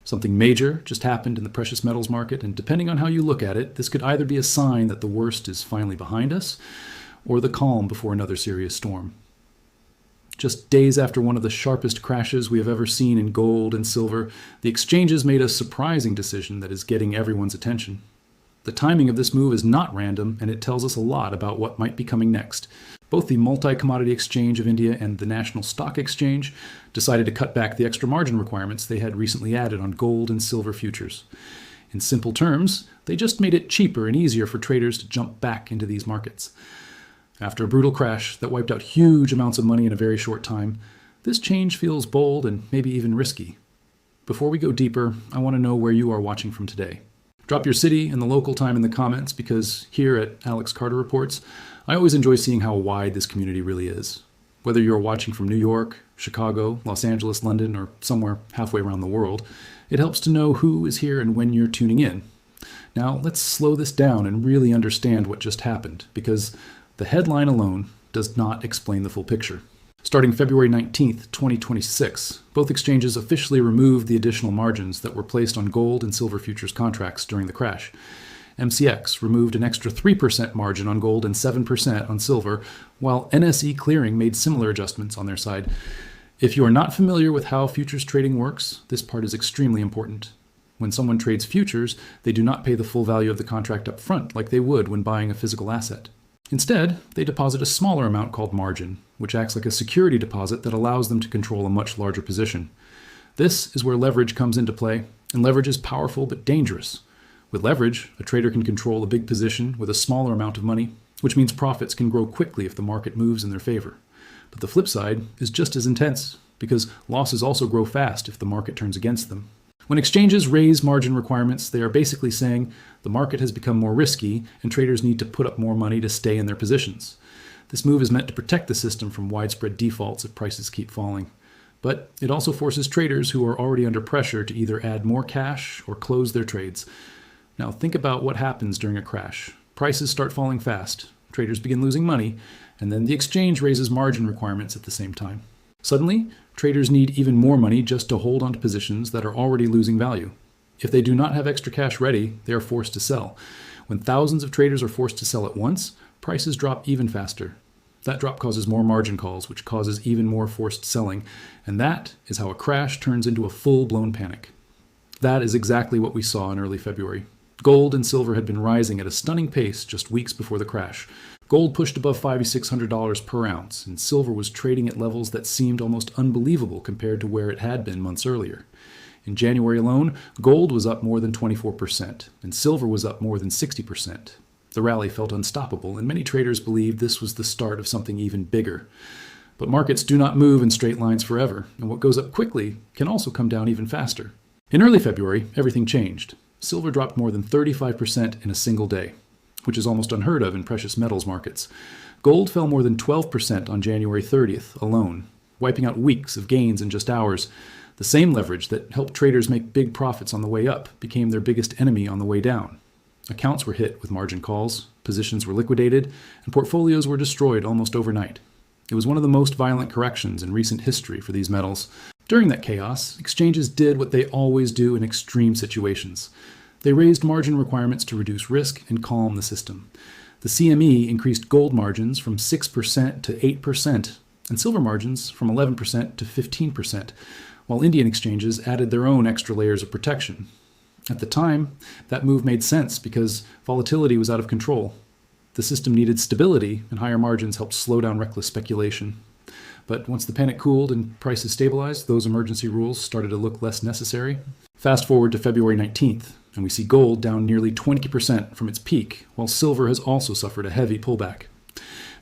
Something major just happened in the precious metals market, and depending on how you look at it, this could either be a sign that the worst is finally behind us, or the calm before another serious storm. Just days after one of the sharpest crashes we have ever seen in gold and silver, the exchanges made a surprising decision that is getting everyone's attention. The timing of this move is not random, and it tells us a lot about what might be coming next. Both the Multi-Commodity Exchange of India and the National Stock Exchange decided to cut back the extra margin requirements they had recently added on gold and silver futures. In simple terms, they just made it cheaper and easier for traders to jump back into these markets. After a brutal crash that wiped out huge amounts of money in a very short time, this change feels bold and maybe even risky. Before we go deeper, I want to know where you are watching from today. Drop your city and the local time in the comments, because here at Alex Carter Reports, I always enjoy seeing how wide this community really is. Whether you're watching from New York, Chicago, Los Angeles, London, or somewhere halfway around the world, it helps to know who is here and when you're tuning in. Now, let's slow this down and really understand what just happened, because the headline alone does not explain the full picture. Starting February 19th, 2026, both exchanges officially removed the additional margins that were placed on gold and silver futures contracts during the crash. MCX removed an extra 3% margin on gold and 7% on silver, while NSE Clearing made similar adjustments on their side. If you are not familiar with how futures trading works, this part is extremely important. When someone trades futures, they do not pay the full value of the contract up front like they would when buying a physical asset. Instead, they deposit a smaller amount called margin, which acts like a security deposit that allows them to control a much larger position. This is where leverage comes into play, and leverage is powerful but dangerous. With leverage, a trader can control a big position with a smaller amount of money, which means profits can grow quickly if the market moves in their favor. But the flip side is just as intense, because losses also grow fast if the market turns against them. When exchanges raise margin requirements, they are basically saying the market has become more risky and traders need to put up more money to stay in their positions. This move is meant to protect the system from widespread defaults if prices keep falling. But it also forces traders who are already under pressure to either add more cash or close their trades. Now think about what happens during a crash. Prices start falling fast, traders begin losing money, and then the exchange raises margin requirements at the same time. Suddenly, traders need even more money just to hold onto positions that are already losing value. If they do not have extra cash ready, they are forced to sell. When thousands of traders are forced to sell at once, prices drop even faster. That drop causes more margin calls, which causes even more forced selling, and that is how a crash turns into a full-blown panic. That is exactly what we saw in early February. Gold and silver had been rising at a stunning pace just weeks before the crash. Gold pushed above $5,600 per ounce, and silver was trading at levels that seemed almost unbelievable compared to where it had been months earlier. In January alone, gold was up more than 24%, and silver was up more than 60%. The rally felt unstoppable, and many traders believed this was the start of something even bigger. But markets do not move in straight lines forever, and what goes up quickly can also come down even faster. In early February, everything changed. Silver dropped more than 35% in a single day, which is almost unheard of in precious metals markets. Gold fell more than 12% on January 30th alone, wiping out weeks of gains in just hours. The same leverage that helped traders make big profits on the way up became their biggest enemy on the way down. Accounts were hit with margin calls, positions were liquidated, and portfolios were destroyed almost overnight. It was one of the most violent corrections in recent history for these metals. During that chaos, exchanges did what they always do in extreme situations. They raised margin requirements to reduce risk and calm the system. The CME increased gold margins from 6% to 8%, and silver margins from 11% to 15%, while Indian exchanges added their own extra layers of protection. At the time, that move made sense because volatility was out of control. The system needed stability, and higher margins helped slow down reckless speculation. But once the panic cooled and prices stabilized, those emergency rules started to look less necessary. Fast forward to February 19th, and we see gold down nearly 20% from its peak, while silver has also suffered a heavy pullback.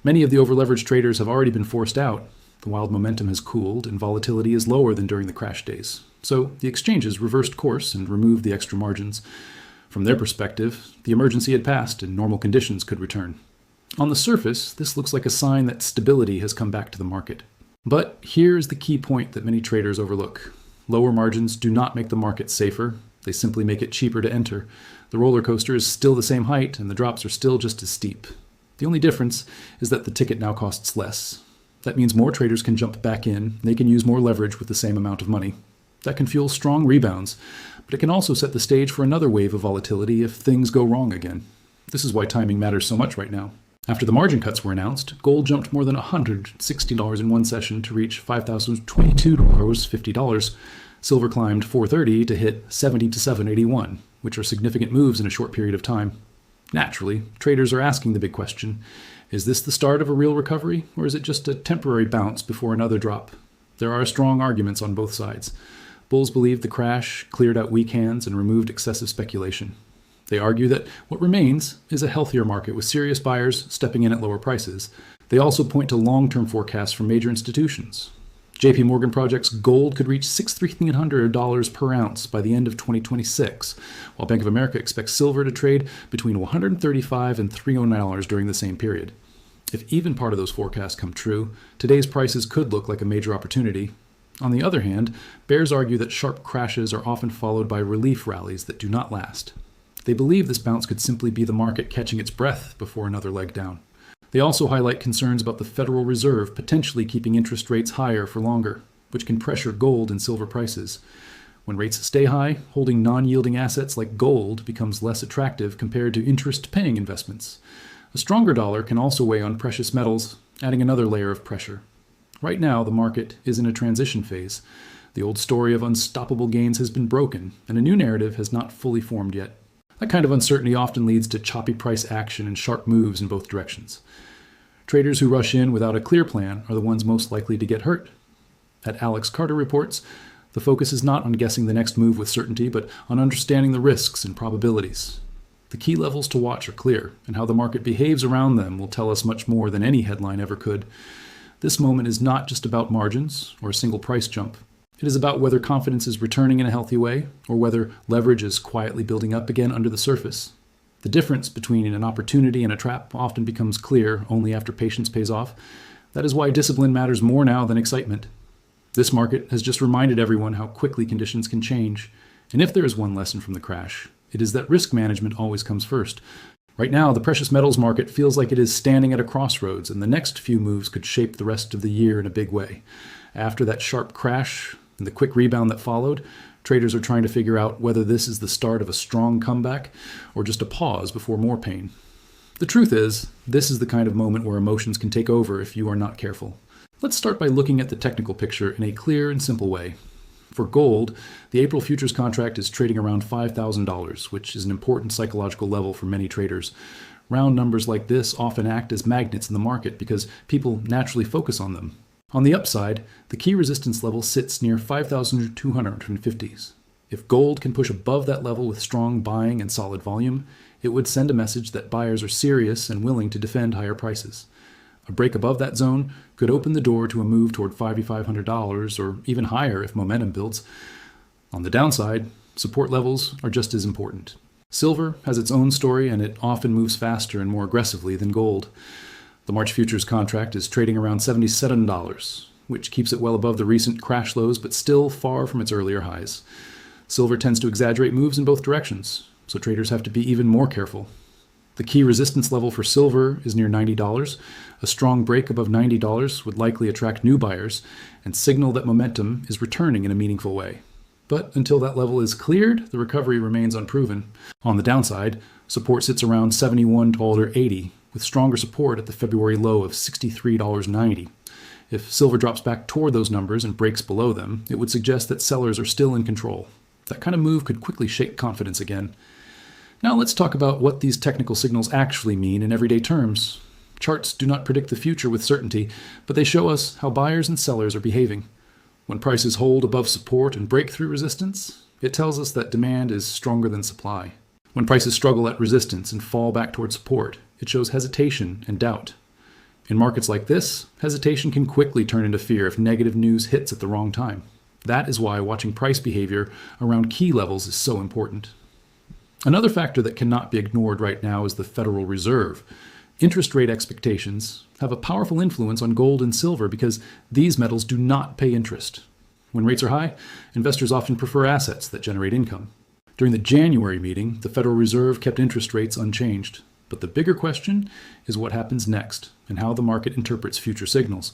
Many of the overleveraged traders have already been forced out. The wild momentum has cooled, and volatility is lower than during the crash days. So the exchanges reversed course and removed the extra margins. From their perspective, the emergency had passed and normal conditions could return. On the surface, this looks like a sign that stability has come back to the market. But here's the key point that many traders overlook. Lower margins do not make the market safer. They simply make it cheaper to enter. The roller coaster is still the same height, and the drops are still just as steep. The only difference is that the ticket now costs less. That means more traders can jump back in, and they can use more leverage with the same amount of money. That can fuel strong rebounds, but it can also set the stage for another wave of volatility if things go wrong again. This is why timing matters so much right now. After the margin cuts were announced, gold jumped more than $160 in one session to reach $5,022.50. Silver climbed $430 to hit $70 to $781, which are significant moves in a short period of time. Naturally, traders are asking the big question, is this the start of a real recovery, or is it just a temporary bounce before another drop? There are strong arguments on both sides. Bulls believe the crash cleared out weak hands and removed excessive speculation. They argue that what remains is a healthier market with serious buyers stepping in at lower prices. They also point to long-term forecasts from major institutions. JP Morgan projects gold could reach $6,300 per ounce by the end of 2026, while Bank of America expects silver to trade between $135 and $309 during the same period. If even part of those forecasts come true, today's prices could look like a major opportunity. On the other hand, bears argue that sharp crashes are often followed by relief rallies that do not last. They believe this bounce could simply be the market catching its breath before another leg down. They also highlight concerns about the Federal Reserve potentially keeping interest rates higher for longer, which can pressure gold and silver prices. When rates stay high, holding non-yielding assets like gold becomes less attractive compared to interest-paying investments. A stronger dollar can also weigh on precious metals, adding another layer of pressure. Right now, the market is in a transition phase. The old story of unstoppable gains has been broken, and a new narrative has not fully formed yet. That kind of uncertainty often leads to choppy price action and sharp moves in both directions. Traders who rush in without a clear plan are the ones most likely to get hurt. At Alex Carter Reports, the focus is not on guessing the next move with certainty, but on understanding the risks and probabilities. The key levels to watch are clear, and how the market behaves around them will tell us much more than any headline ever could. This moment is not just about margins or a single price jump. It is about whether confidence is returning in a healthy way, or whether leverage is quietly building up again under the surface. The difference between an opportunity and a trap often becomes clear only after patience pays off. That is why discipline matters more now than excitement. This market has just reminded everyone how quickly conditions can change. And if there is one lesson from the crash, it is that risk management always comes first. Right now, the precious metals market feels like it is standing at a crossroads, and the next few moves could shape the rest of the year in a big way. After that sharp crash and the quick rebound that followed, traders are trying to figure out whether this is the start of a strong comeback or just a pause before more pain. The truth is, this is the kind of moment where emotions can take over if you are not careful. Let's start by looking at the technical picture in a clear and simple way. For gold, the April futures contract is trading around $5,000, which is an important psychological level for many traders. Round numbers like this often act as magnets in the market because people naturally focus on them. On the upside, the key resistance level sits near 5,250s. If gold can push above that level with strong buying and solid volume, it would send a message that buyers are serious and willing to defend higher prices. A break above that zone could open the door to a move toward $5,500 or even higher if momentum builds. On the downside, support levels are just as important. Silver has its own story, and it often moves faster and more aggressively than gold. The March futures contract is trading around $77, which keeps it well above the recent crash lows but still far from its earlier highs. Silver tends to exaggerate moves in both directions, so traders have to be even more careful. The key resistance level for silver is near $90. A strong break above $90 would likely attract new buyers and signal that momentum is returning in a meaningful way. But until that level is cleared, the recovery remains unproven. On the downside, support sits around $71.80, with stronger support at the February low of $63.90. If silver drops back toward those numbers and breaks below them, it would suggest that sellers are still in control. That kind of move could quickly shake confidence again. Now let's talk about what these technical signals actually mean in everyday terms. Charts do not predict the future with certainty, but they show us how buyers and sellers are behaving. When prices hold above support and break through resistance, it tells us that demand is stronger than supply. When prices struggle at resistance and fall back toward support, it shows hesitation and doubt. In markets like this, hesitation can quickly turn into fear if negative news hits at the wrong time. That is why watching price behavior around key levels is so important. Another factor that cannot be ignored right now is the Federal Reserve. Interest rate expectations have a powerful influence on gold and silver because these metals do not pay interest. When rates are high, investors often prefer assets that generate income. During the January meeting, the Federal Reserve kept interest rates unchanged. But the bigger question is what happens next and how the market interprets future signals.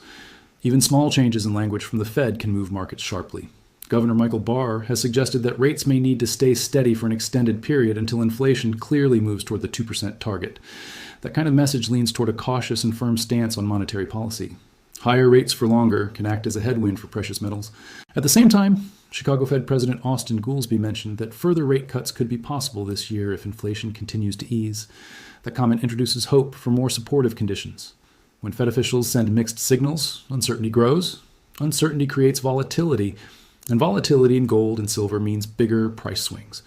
Even small changes in language from the Fed can move markets sharply. Governor Michael Barr has suggested that rates may need to stay steady for an extended period until inflation clearly moves toward the 2% target. That kind of message leans toward a cautious and firm stance on monetary policy. Higher rates for longer can act as a headwind for precious metals. At the same time, Chicago Fed President Austin Goolsbee mentioned that further rate cuts could be possible this year if inflation continues to ease. That comment introduces hope for more supportive conditions. When Fed officials send mixed signals, uncertainty grows. Uncertainty creates volatility, and volatility in gold and silver means bigger price swings.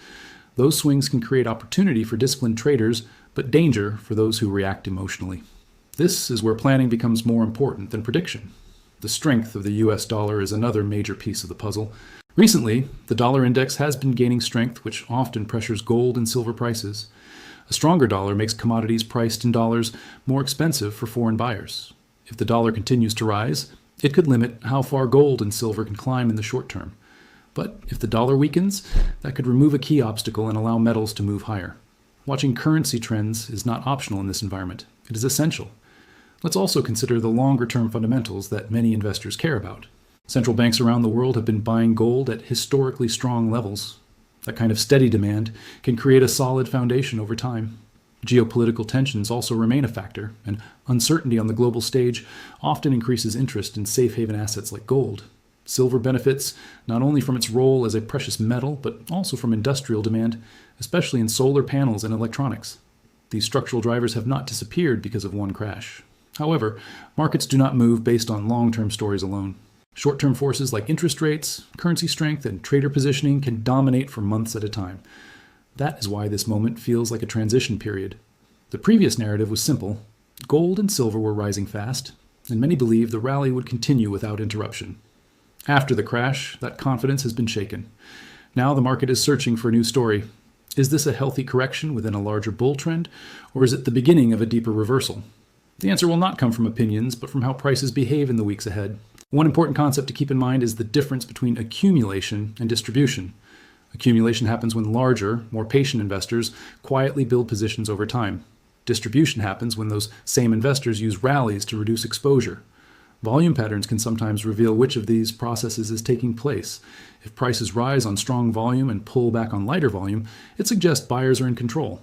Those swings can create opportunity for disciplined traders, but danger for those who react emotionally. This is where planning becomes more important than prediction. The strength of the US dollar is another major piece of the puzzle. Recently, the dollar index has been gaining strength, which often pressures gold and silver prices. A stronger dollar makes commodities priced in dollars more expensive for foreign buyers. If the dollar continues to rise, it could limit how far gold and silver can climb in the short term. But if the dollar weakens, that could remove a key obstacle and allow metals to move higher. Watching currency trends is not optional in this environment. It is essential. Let's also consider the longer-term fundamentals that many investors care about. Central banks around the world have been buying gold at historically strong levels. That kind of steady demand can create a solid foundation over time. Geopolitical tensions also remain a factor, and uncertainty on the global stage often increases interest in safe haven assets like gold. Silver benefits not only from its role as a precious metal, but also from industrial demand, especially in solar panels and electronics. These structural drivers have not disappeared because of one crash. However, markets do not move based on long-term stories alone. Short-term forces like interest rates, currency strength, and trader positioning can dominate for months at a time. That is why this moment feels like a transition period. The previous narrative was simple. Gold and silver were rising fast, and many believed the rally would continue without interruption. After the crash, that confidence has been shaken. Now the market is searching for a new story. Is this a healthy correction within a larger bull trend, or is it the beginning of a deeper reversal? The answer will not come from opinions, but from how prices behave in the weeks ahead. One important concept to keep in mind is the difference between accumulation and distribution. Accumulation happens when larger, more patient investors quietly build positions over time. Distribution happens when those same investors use rallies to reduce exposure. Volume patterns can sometimes reveal which of these processes is taking place. If prices rise on strong volume and pull back on lighter volume, it suggests buyers are in control.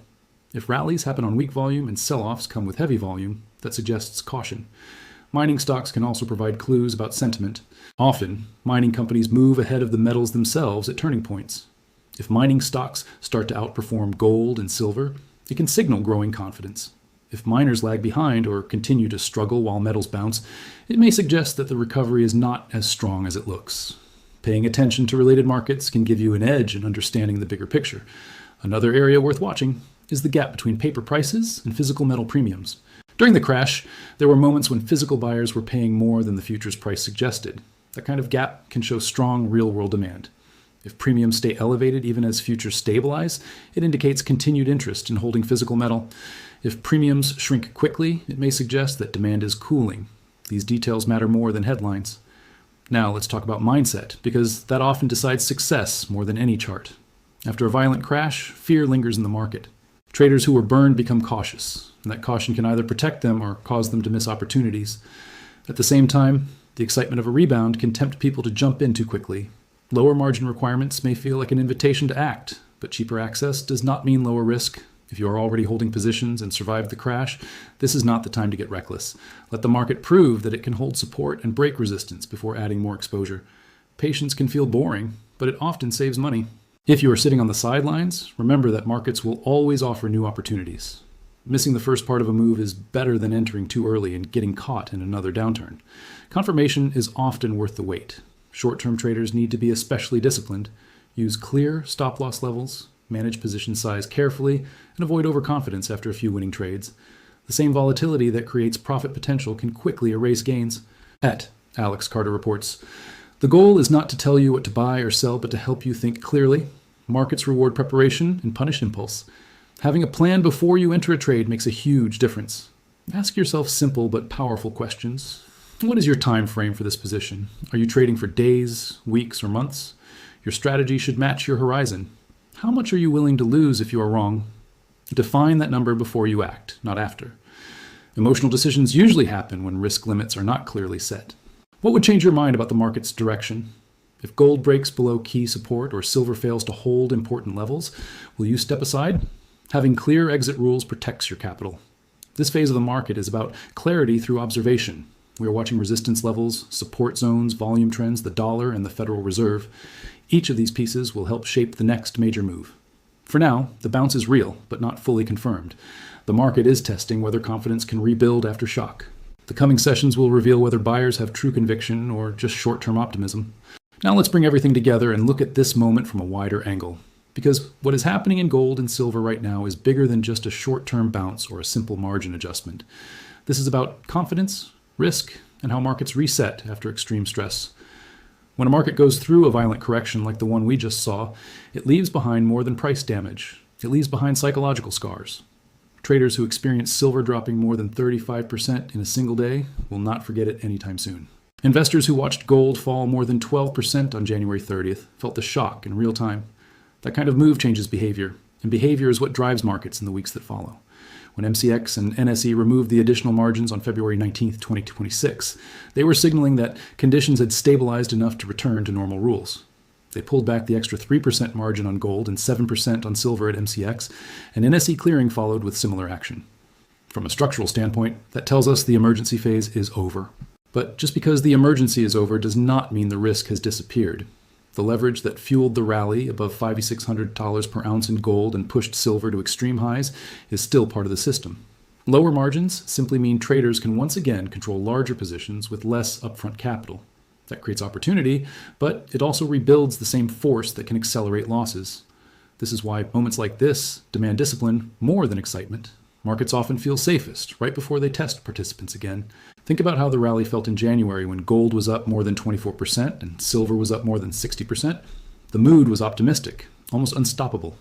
If rallies happen on weak volume and sell-offs come with heavy volume, that suggests caution. Mining stocks can also provide clues about sentiment. Often, mining companies move ahead of the metals themselves at turning points. If mining stocks start to outperform gold and silver, it can signal growing confidence. If miners lag behind or continue to struggle while metals bounce, it may suggest that the recovery is not as strong as it looks. Paying attention to related markets can give you an edge in understanding the bigger picture. Another area worth watching is the gap between paper prices and physical metal premiums. During the crash, there were moments when physical buyers were paying more than the futures price suggested. That kind of gap can show strong real-world demand. If premiums stay elevated even as futures stabilize, it indicates continued interest in holding physical metal. If premiums shrink quickly, it may suggest that demand is cooling. These details matter more than headlines. Now let's talk about mindset, because that often decides success more than any chart. After a violent crash, fear lingers in the market. Traders who were burned become cautious, and that caution can either protect them or cause them to miss opportunities. At the same time, the excitement of a rebound can tempt people to jump in too quickly. Lower margin requirements may feel like an invitation to act, but cheaper access does not mean lower risk. If you are already holding positions and survived the crash, this is not the time to get reckless. Let the market prove that it can hold support and break resistance before adding more exposure. Patience can feel boring, but it often saves money. If you are sitting on the sidelines, remember that markets will always offer new opportunities. Missing the first part of a move is better than entering too early and getting caught in another downturn. Confirmation is often worth the wait. Short-term traders need to be especially disciplined. Use clear stop-loss levels, manage position size carefully, and avoid overconfidence after a few winning trades. The same volatility that creates profit potential can quickly erase gains. At Alex Carter Reports, the goal is not to tell you what to buy or sell, but to help you think clearly. Markets reward preparation and punish impulse. Having a plan before you enter a trade makes a huge difference. Ask yourself simple but powerful questions. What is your time frame for this position? Are you trading for days, weeks, or months? Your strategy should match your horizon. How much are you willing to lose if you are wrong? Define that number before you act, not after. Emotional decisions usually happen when risk limits are not clearly set. What would change your mind about the market's direction? If gold breaks below key support or silver fails to hold important levels, will you step aside? Having clear exit rules protects your capital. This phase of the market is about clarity through observation. We are watching resistance levels, support zones, volume trends, the dollar, and the Federal Reserve. Each of these pieces will help shape the next major move. For now, the bounce is real, but not fully confirmed. The market is testing whether confidence can rebuild after shock. The coming sessions will reveal whether buyers have true conviction or just short-term optimism. Now let's bring everything together and look at this moment from a wider angle. Because what is happening in gold and silver right now is bigger than just a short-term bounce or a simple margin adjustment. This is about confidence, risk, and how markets reset after extreme stress. When a market goes through a violent correction like the one we just saw, it leaves behind more than price damage. It leaves behind psychological scars. Traders who experience silver dropping more than 35% in a single day will not forget it anytime soon. Investors who watched gold fall more than 12% on January 30th felt the shock in real time. That kind of move changes behavior, and behavior is what drives markets in the weeks that follow. When MCX and NSE removed the additional margins on February 19, 2026, they were signaling that conditions had stabilized enough to return to normal rules. They pulled back the extra 3% margin on gold and 7% on silver at MCX, and NSE clearing followed with similar action. From a structural standpoint, that tells us the emergency phase is over. But just because the emergency is over does not mean the risk has disappeared. The leverage that fueled the rally above $5,600 per ounce in gold and pushed silver to extreme highs is still part of the system. Lower margins simply mean traders can once again control larger positions with less upfront capital. That creates opportunity, but it also rebuilds the same force that can accelerate losses. This is why moments like this demand discipline more than excitement. Markets often feel safest right before they test participants again. Think about how the rally felt in January when gold was up more than 24% and silver was up more than 60%. The mood was optimistic, almost unstoppable.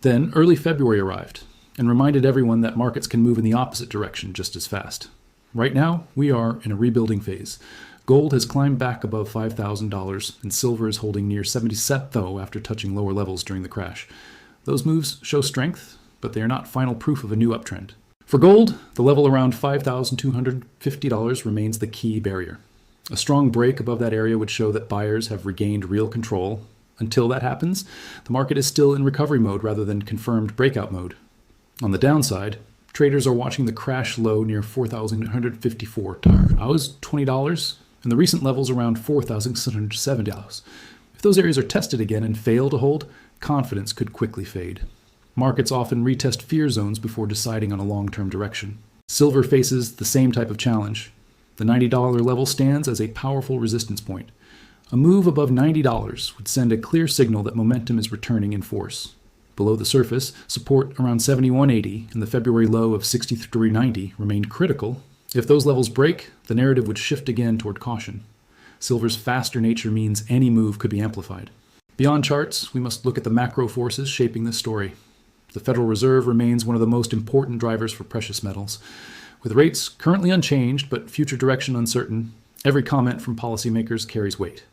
Then early February arrived and reminded everyone that markets can move in the opposite direction just as fast. Right now, we are in a rebuilding phase. Gold has climbed back above $5,000 and silver is holding near 70 cents though after touching lower levels during the crash. Those moves show strength, but they are not final proof of a new uptrend. For gold, the level around $5,250 remains the key barrier. A strong break above that area would show that buyers have regained real control. Until that happens, the market is still in recovery mode rather than confirmed breakout mode. On the downside, traders are watching the crash low near $4,154. I was $20, and the recent levels around $4,670. If those areas are tested again and fail to hold, confidence could quickly fade. Markets often retest fear zones before deciding on a long-term direction. Silver faces the same type of challenge. The $90 level stands as a powerful resistance point. A move above $90 would send a clear signal that momentum is returning in force. Below the surface, support around $71.80 and the February low of $63.90 remained critical. If those levels break, the narrative would shift again toward caution. Silver's faster nature means any move could be amplified. Beyond charts, we must look at the macro forces shaping this story. The Federal Reserve remains one of the most important drivers for precious metals. With rates currently unchanged but future direction uncertain, every comment from policymakers carries weight.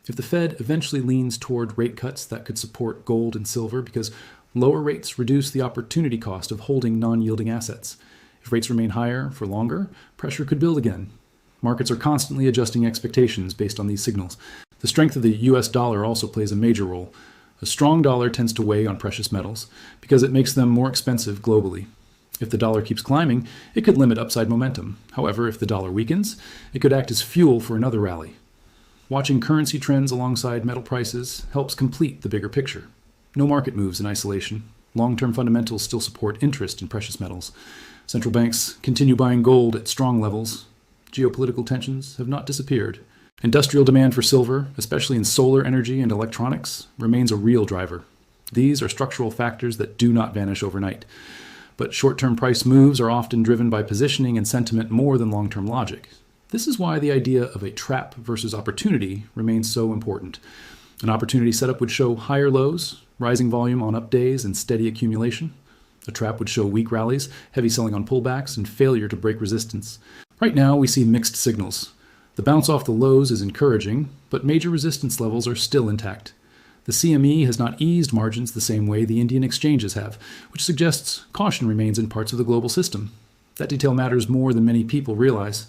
If the Fed eventually leans toward rate cuts, that could support gold and silver because lower rates reduce the opportunity cost of holding non-yielding assets. If rates remain higher for longer, pressure could build again. Markets are constantly adjusting expectations based on these signals. The strength of the US dollar also plays a major role. A strong dollar tends to weigh on precious metals because it makes them more expensive globally. If the dollar keeps climbing, it could limit upside momentum. However, if the dollar weakens, it could act as fuel for another rally. Watching currency trends alongside metal prices helps complete the bigger picture. No market moves in isolation. Long-term fundamentals still support interest in precious metals. Central banks continue buying gold at strong levels. Geopolitical tensions have not disappeared. Industrial demand for silver, especially in solar energy and electronics, remains a real driver. These are structural factors that do not vanish overnight. But short-term price moves are often driven by positioning and sentiment more than long-term logic. This is why the idea of a trap versus opportunity remains so important. An opportunity setup would show higher lows, rising volume on up days, and steady accumulation. A trap would show weak rallies, heavy selling on pullbacks, and failure to break resistance. Right now, we see mixed signals. The bounce off the lows is encouraging, but major resistance levels are still intact. The CME has not eased margins the same way the Indian exchanges have, which suggests caution remains in parts of the global system. That detail matters more than many people realize.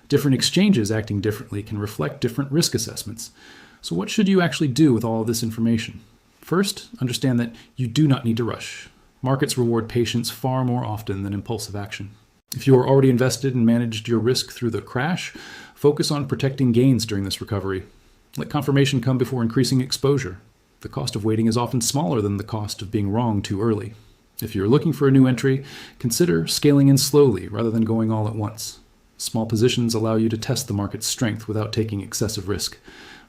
Different exchanges acting differently can reflect different risk assessments. So what should you actually do with all of this information? First, understand that you do not need to rush. Markets reward patience far more often than impulsive action. If you are already invested and managed your risk through the crash, focus on protecting gains during this recovery. Let confirmation come before increasing exposure. The cost of waiting is often smaller than the cost of being wrong too early. If you're looking for a new entry, consider scaling in slowly rather than going all at once. Small positions allow you to test the market's strength without taking excessive risk.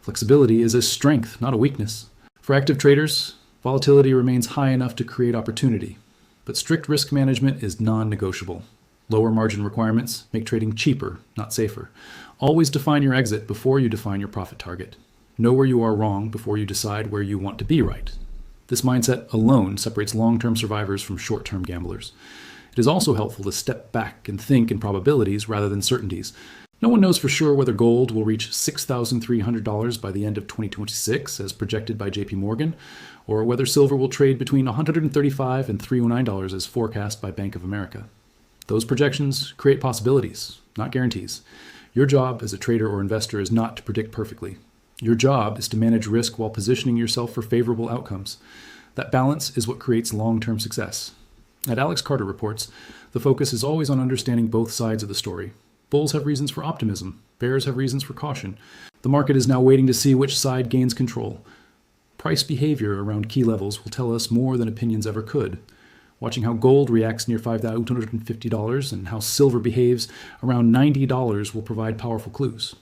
Flexibility is a strength, not a weakness. For active traders, volatility remains high enough to create opportunity, but strict risk management is non-negotiable. Lower margin requirements make trading cheaper, not safer. Always define your exit before you define your profit target. Know where you are wrong before you decide where you want to be right. This mindset alone separates long-term survivors from short-term gamblers. It is also helpful to step back and think in probabilities rather than certainties. No one knows for sure whether gold will reach $6,300 by the end of 2026, as projected by JP Morgan, or whether silver will trade between $135 and $309 as forecast by Bank of America. Those projections create possibilities, not guarantees. Your job as a trader or investor is not to predict perfectly. Your job is to manage risk while positioning yourself for favorable outcomes. That balance is what creates long-term success. At Alex Carter Reports, the focus is always on understanding both sides of the story. Bulls have reasons for optimism. Bears have reasons for caution. The market is now waiting to see which side gains control. Price behavior around key levels will tell us more than opinions ever could. Watching how gold reacts near $5,250 and how silver behaves around $90 will provide powerful clues.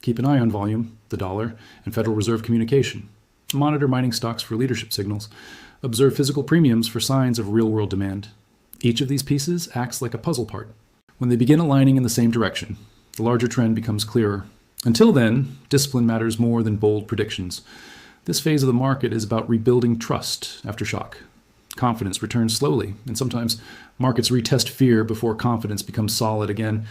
Keep an eye on volume, the dollar, and Federal Reserve communication. Monitor mining stocks for leadership signals. Observe physical premiums for signs of real-world demand. Each of these pieces acts like a puzzle part. When they begin aligning in the same direction, the larger trend becomes clearer. Until then, discipline matters more than bold predictions. This phase of the market is about rebuilding trust after shock. Confidence returns slowly, and sometimes markets retest fear before confidence becomes solid again.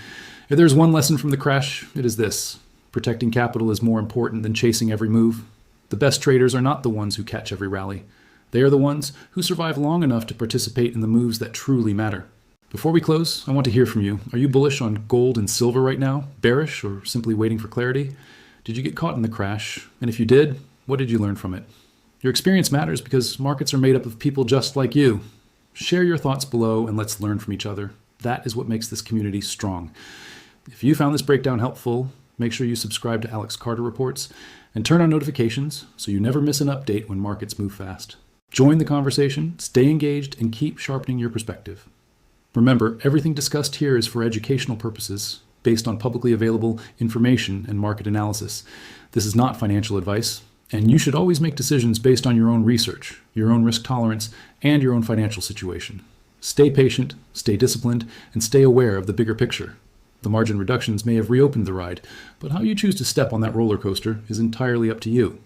If there's one lesson from the crash, it is this: protecting capital is more important than chasing every move. The best traders are not the ones who catch every rally. They are the ones who survive long enough to participate in the moves that truly matter. Before we close, I want to hear from you. Are you bullish on gold and silver right now? Bearish, or simply waiting for clarity? Did you get caught in the crash? And if you did, what did you learn from it? Your experience matters because markets are made up of people just like you. Share your thoughts below and let's learn from each other. That is what makes this community strong. If you found this breakdown helpful, make sure you subscribe to Alex Carter Reports and turn on notifications so you never miss an update when markets move fast. Join the conversation, stay engaged, and keep sharpening your perspective. Remember, everything discussed here is for educational purposes, based on publicly available information and market analysis. This is not financial advice, and you should always make decisions based on your own research, your own risk tolerance, and your own financial situation. Stay patient, stay disciplined, and stay aware of the bigger picture. The margin reductions may have reopened the ride, but how you choose to step on that roller coaster is entirely up to you.